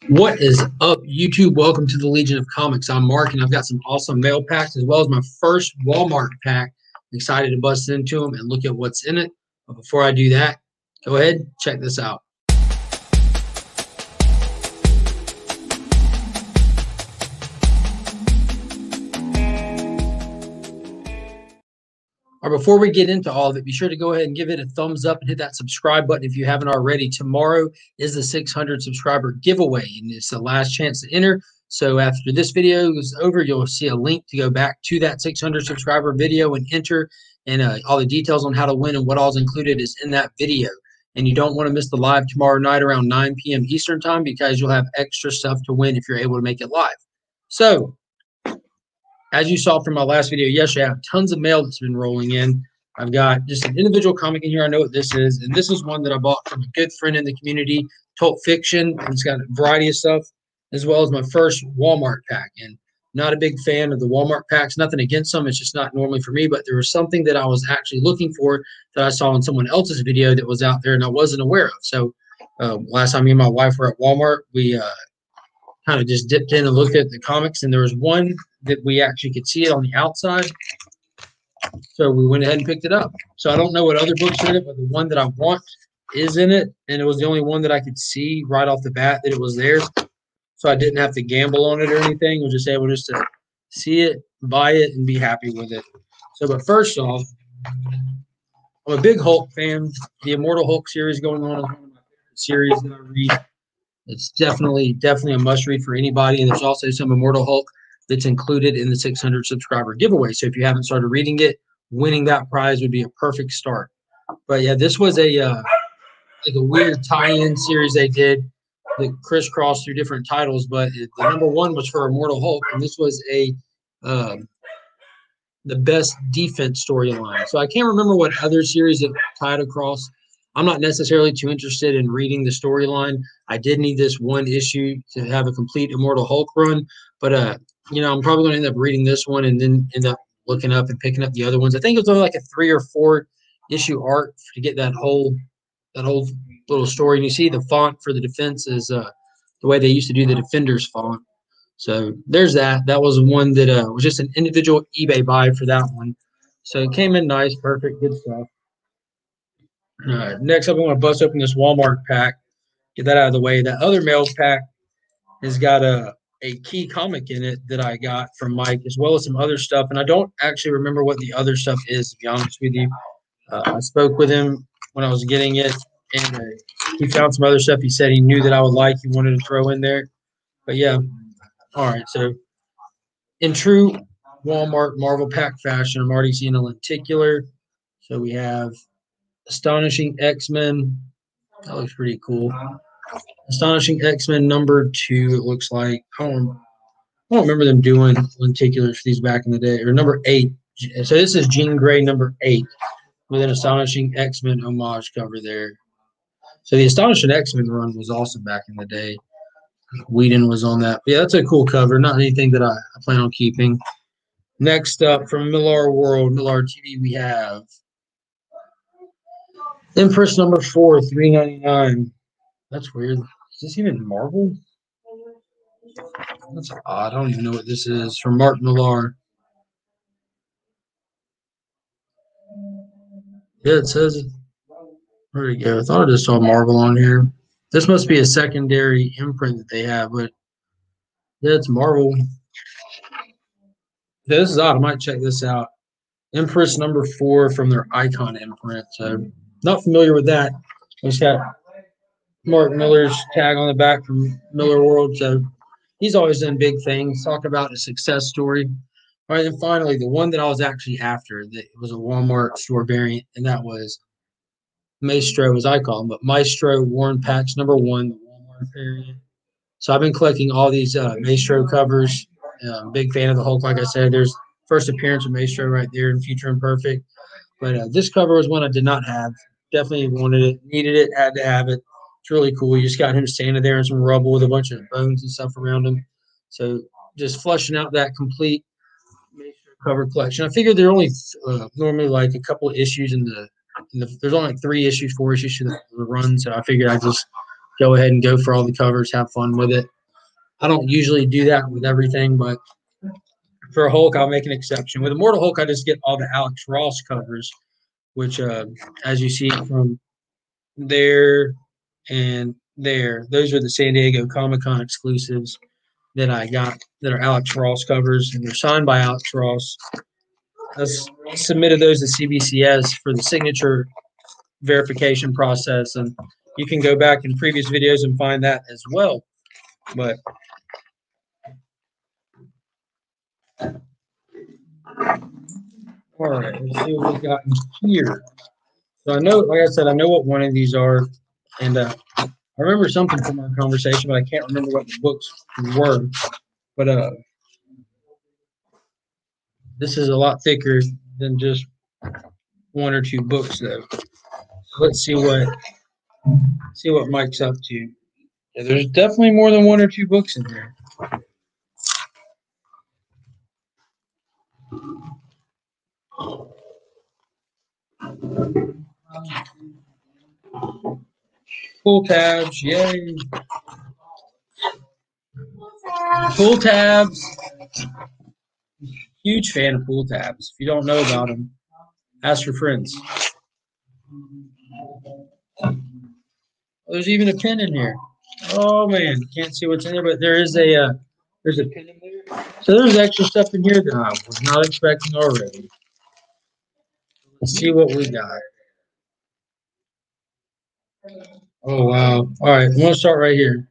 What is up, YouTube? Welcome to the Legion of Comics. I'm Mark, and I've got some awesome mail packs as well as my first Walmart pack. I'm excited to bust into them and look at what's in it. But before I do that, go ahead, check this out. Before we get into all of it, be sure to go ahead and give it a thumbs up and hit that subscribe button if you haven't already. Tomorrow is the 600 subscriber giveaway, and it's the last chance to enter. So after this video is over, you'll see a link to go back to that 600 subscriber video and enter. And all the details on how to win and what all is included is in that video. And you don't want to miss the live tomorrow night around 9 p.m. Eastern time, because you'll have extra stuff to win if you're able to make it live. So as you saw from my last video yesterday, I have tons of mail that's been rolling in. I've got just an individual comic in here. I know what this is. And this is one that I bought from a good friend in the community, Tolt Fiction. And it's got a variety of stuff, as well as my first Walmart pack. And not a big fan of the Walmart packs. Nothing against them. It's just not normally for me. But there was something that I was actually looking for that I saw in someone else's video that was out there and I wasn't aware of. So last time me and my wife were at Walmart, we kind of just dipped in and looked at the comics, and there was one that we actually could see it on the outside. So we went ahead and picked it up. So I don't know what other books are in it, but the one that I want is in it, and it was the only one that I could see right off the bat that it was there. So I didn't have to gamble on it or anything. I was just able just to see it, buy it, and be happy with it. So, but first off, I'm a big Hulk fan. The Immortal Hulk series going on is one of my favorite series that I read. It's definitely a must-read for anybody, and there's also some Immortal Hulk that's included in the 600 subscriber giveaway. So if you haven't started reading it, winning that prize would be a perfect start. But yeah, this was a like a weird tie-in series they did that crisscrossed through different titles. But the number one was for Immortal Hulk, and this was the best defense storyline. So I can't remember what other series it tied across. I'm not necessarily too interested in reading the storyline. I did need this one issue to have a complete Immortal Hulk run, but you know, I'm probably going to end up reading this one and then end up looking up and picking up the other ones. I think it was only like a 3 or 4 issue arc to get that whole little story. And you see the font for the defense is the way they used to do the Defenders font. So there's that. That was one that was just an individual eBay buy for that one. So it came in nice, perfect, good stuff. All right, next up, I want to bust open this Walmart pack, get that out of the way. That other mail pack has got a key comic in it that I got from Mike, as well as some other stuff. And I don't actually remember what the other stuff is, to be honest with you. I spoke with him when I was getting it, and he found some other stuff he said he knew that I would like, he wanted to throw in there. But yeah, all right. So in true Walmart Marvel pack fashion, I'm already seeing a lenticular. So we have Astonishing X-Men. That looks pretty cool. Astonishing X-Men number 2, it looks like. I don't remember them doing lenticulars for these back in the day. Or number 8. So this is Jean Grey number 8 with an Astonishing X-Men homage cover there. So the Astonishing X-Men run was awesome back in the day. Whedon was on that. But yeah, that's a cool cover. Not anything that I plan on keeping. Next up, from Millar World, Millar TV, we have Empress number 4, $3.99. That's weird. Is this even Marvel? That's odd. I don't even know what this is. From Mark Millar. Yeah, it says. Where'd it go? I thought I just saw Marvel on here. This must be a secondary imprint that they have, but yeah, it's Marvel. Yeah, this is odd. I might check this out. Empress number 4 from their Icon imprint. So not familiar with that. It's got Mark Millar's tag on the back from Millar World. So he's always done big things, talking about a success story. All right, and finally, the one that I was actually after, that was a Walmart store variant, and that was Maestro, as I call him, but Maestro Worn Patch number 1, the Walmart variant. So I've been collecting all these Maestro covers. Big fan of the Hulk, like I said. There's first appearance of Maestro right there in Future Imperfect. But this cover was one I did not have. Definitely wanted it, needed it, had to have it. It's really cool. You just got him standing there in some rubble with a bunch of bones and stuff around him. So just flushing out that complete Maestro cover collection. I figured there are only normally like a couple of issues in the there's only like 4 issues to the run. So I figured I'd just go ahead and go for all the covers, have fun with it. I don't usually do that with everything, but for Hulk, I'll make an exception. With Immortal Hulk, I just get all the Alex Ross covers, which, as you see from there and there, those are the San Diego Comic-Con exclusives that I got that are Alex Ross covers, and they're signed by Alex Ross. I submitted those to CBCS for the signature verification process, and you can go back in previous videos and find that as well. But all right, let's see what we got in here. So I know, like I said, I know what one of these are, and I remember something from our conversation, but I can't remember what the books were. But this is a lot thicker than just one or two books, though. So let's see what Mike's up to. Yeah, there's definitely more than one or two books in there. Pull tabs, yay! Pull tabs. Huge fan of pull tabs. If you don't know about them, ask your friends. There's even a pin in here. Oh man, can't see what's in there, but there's a pin in there. So there's extra stuff in here that I was not expecting already. Let's see what we got. Oh wow! All right, I'm gonna start right here.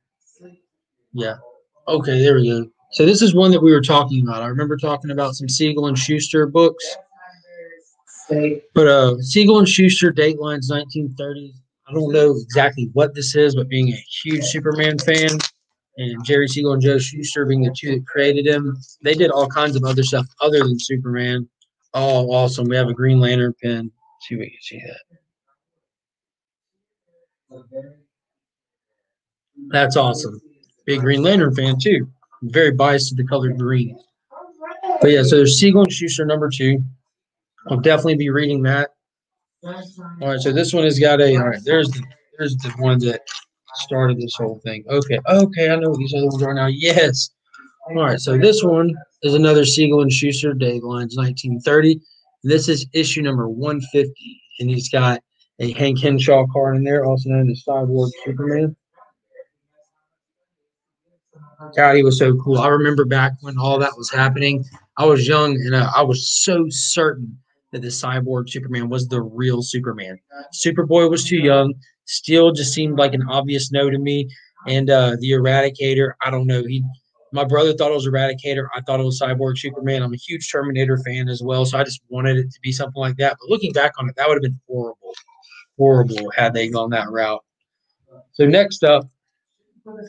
Yeah. Okay, there we go. So this is one that we were talking about. I remember talking about some Siegel and Schuster books. But Siegel and Schuster, Datelines 1930s. I don't know exactly what this is, but being a huge Superman fan, and Jerry Siegel and Joe Shuster being the two that created him, they did all kinds of other stuff other than Superman. Oh, awesome. We have a Green Lantern pin. Let's see if we can see that. That's awesome. Big Green Lantern fan, too. I'm very biased to the color green. But yeah, so there's Siegel and Schuster #2. I'll definitely be reading that. All right, so this one has got a. All right, there's the one that started this whole thing. Okay, I know what these other ones are now. Yes. All right, so this one is another Siegel and Schuster, Datelines 1930. This is issue number 150, and he's got a Hank Henshaw card in there, also known as Cyborg Superman. God, he was so cool. I remember back when all that was happening. I was young, and I was so certain that the Cyborg Superman was the real Superman. Superboy was too young. Steel just seemed like an obvious no to me. And the Eradicator, I don't know. My brother thought it was Eradicator. I thought it was Cyborg Superman. I'm a huge Terminator fan as well, so I just wanted it to be something like that. But looking back on it, that would have been horrible had they gone that route. So next up,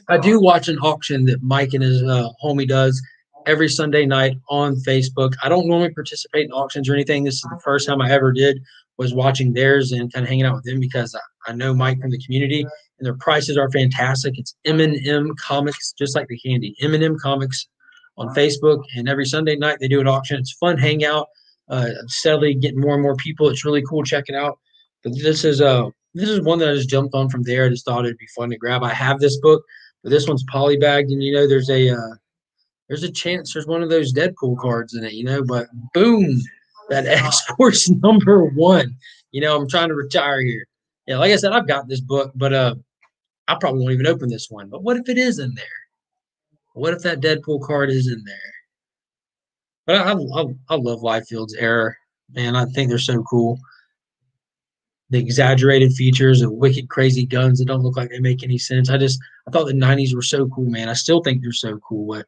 I do watch an auction that Mike and his homie does every Sunday night on Facebook. I don't normally participate in auctions or anything. This is the first time I ever did, was watching theirs and kind of hanging out with them because I know Mike from the community, and their prices are fantastic. It's M&M Comics, just like the candy. M&M Comics on Facebook, and every Sunday night they do an auction. It's a fun hangout. Steadily getting more and more people. It's really cool. Check it out. But this is one that I just jumped on from there. I just thought it'd be fun to grab. I have this book, but this one's polybagged, and there's a chance there's one of those Deadpool cards in it, but boom, that X-Force #1. I'm trying to retire here. Yeah, like I said, I've got this book, but I probably won't even open this one. But what if it is in there? What if that Deadpool card is in there? But I love Liefeld's era, man. I think they're so cool. The exaggerated features of wicked, crazy guns that don't look like they make any sense. I thought the '90s were so cool, man. I still think they're so cool. But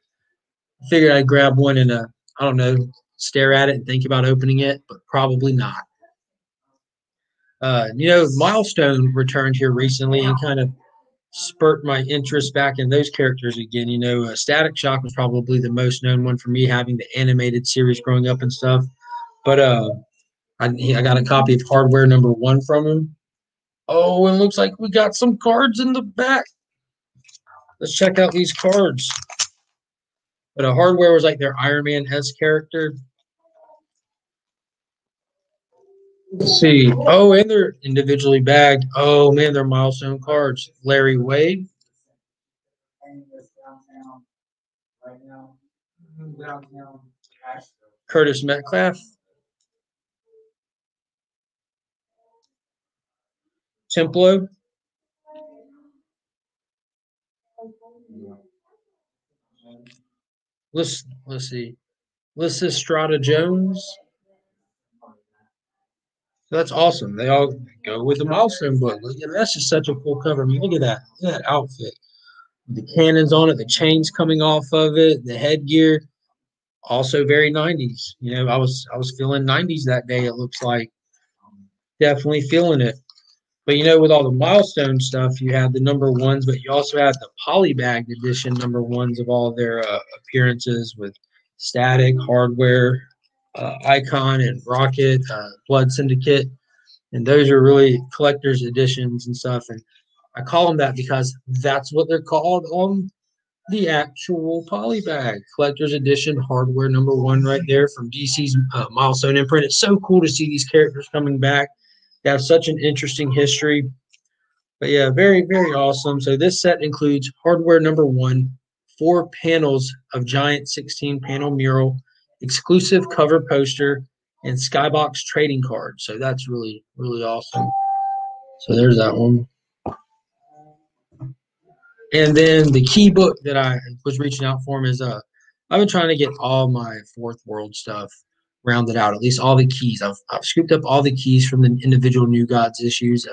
I figured I'd grab one and I don't know, stare at it and think about opening it, but probably not. Milestone returned here recently and kind of spurt my interest back in those characters again. Static Shock was probably the most known one for me, having the animated series growing up and stuff. But I got a copy of Hardware #1 from him. Oh, and looks like we got some cards in the back. Let's check out these cards. But Hardware was like their Iron Man-esque character. Let's see. Oh, and they're individually bagged. Oh, man, they're milestone cards. Larry Wade. Curtis Metcalf, Templo, let's see, Lysistrata Jones. That's awesome. They all go with the milestone book. That's just such a cool cover. I mean, look at that. Look at that outfit. The cannons on it, the chains coming off of it, the headgear. Also very 90s. You know, I was feeling 90s that day. It looks like definitely feeling it. But you know, with all the milestone stuff, you have the number ones, but you also have the polybagged edition number ones of all their appearances with Static, Hardware, Icon, and Rocket, Blood Syndicate, and those are really collector's editions and stuff. And I call them that because that's what they're called on the actual polybag collector's edition hardware number one right there from DC's milestone imprint. It's so cool to see these characters coming back. They have such an interesting history. But yeah, very, very awesome. So this set includes hardware number one, 4 panels of giant 16 panel mural, exclusive cover poster, and skybox trading card. So that's really, really awesome. So there's that one. And then the key book that I was reaching out for him is I've been trying to get all my Fourth World stuff rounded out, at least all the keys. I've scooped up all the keys from the individual New Gods issues,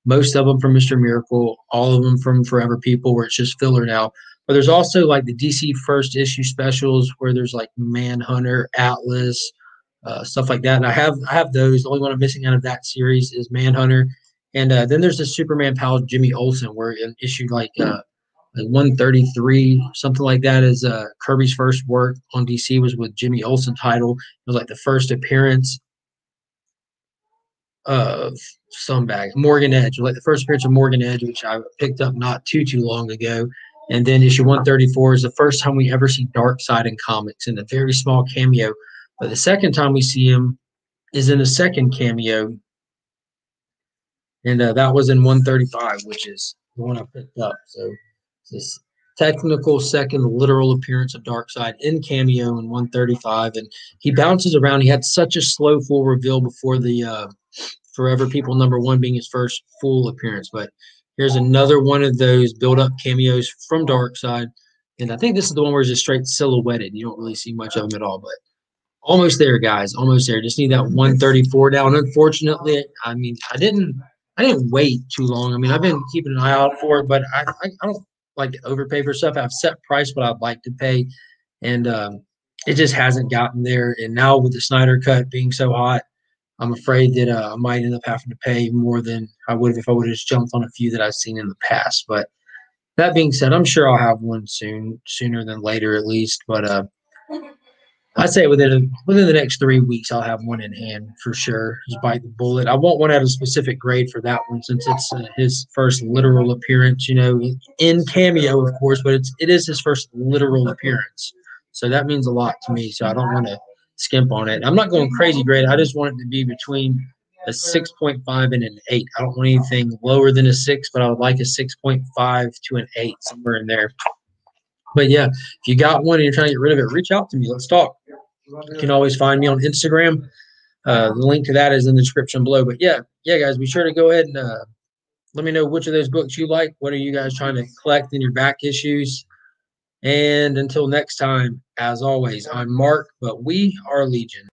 most of them from Mr. Miracle, all of them from Forever People, where it's just filler now. But there's also like the DC first issue specials where there's like Manhunter, Atlas, stuff like that. And I have those. The only one I'm missing out of that series is Manhunter. And then there's the Superman pal Jimmy Olsen, where in issue like 133, something like that, is Kirby's first work on DC was with Jimmy Olsen title. It was like the first appearance of some bag, Morgan Edge, like the first appearance of Morgan Edge, which I picked up not too long ago. And then issue 134 is the first time we ever see Darkseid in comics in a very small cameo. But the second time we see him is in a second cameo. And that was in 135, which is the one I picked up. So this technical second literal appearance of Darkseid in cameo in 135. And he bounces around. He had such a slow full reveal before the Forever People number one being his first full appearance. But here's another one of those build-up cameos from Darkseid. And I think this is the one where he's just straight silhouetted. You don't really see much of him at all, but almost there, guys. Almost there. Just need that 134 down. Unfortunately, I mean, I didn't wait too long. I mean, I've been keeping an eye out for it, but I don't like to overpay for stuff. I've set price what I'd like to pay, and it just hasn't gotten there. And now with the Snyder Cut being so hot, I'm afraid that I might end up having to pay more than I would if I would have just jumped on a few that I've seen in the past. But that being said, I'm sure I'll have one soon, sooner than later at least. But I'd say within the next 3 weeks, I'll have one in hand for sure. Just bite the bullet. I want one at a specific grade for that one since it's his first literal appearance, you know, in cameo, of course, but it is his first literal appearance. So that means a lot to me. So I don't want to skimp on it. I'm not going crazy grade. I just want it to be between a 6.5 and an 8. I don't want anything lower than a 6, but I would like a 6.5 to an 8, somewhere in there. But yeah, if you got one and you're trying to get rid of it, reach out to me. Let's talk. You can always find me on Instagram. The link to that is in the description below. But yeah, guys, be sure to go ahead and let me know which of those books you like. What are you guys trying to collect in your back issues? And until next time, as always, I'm Mark, but we are Legion.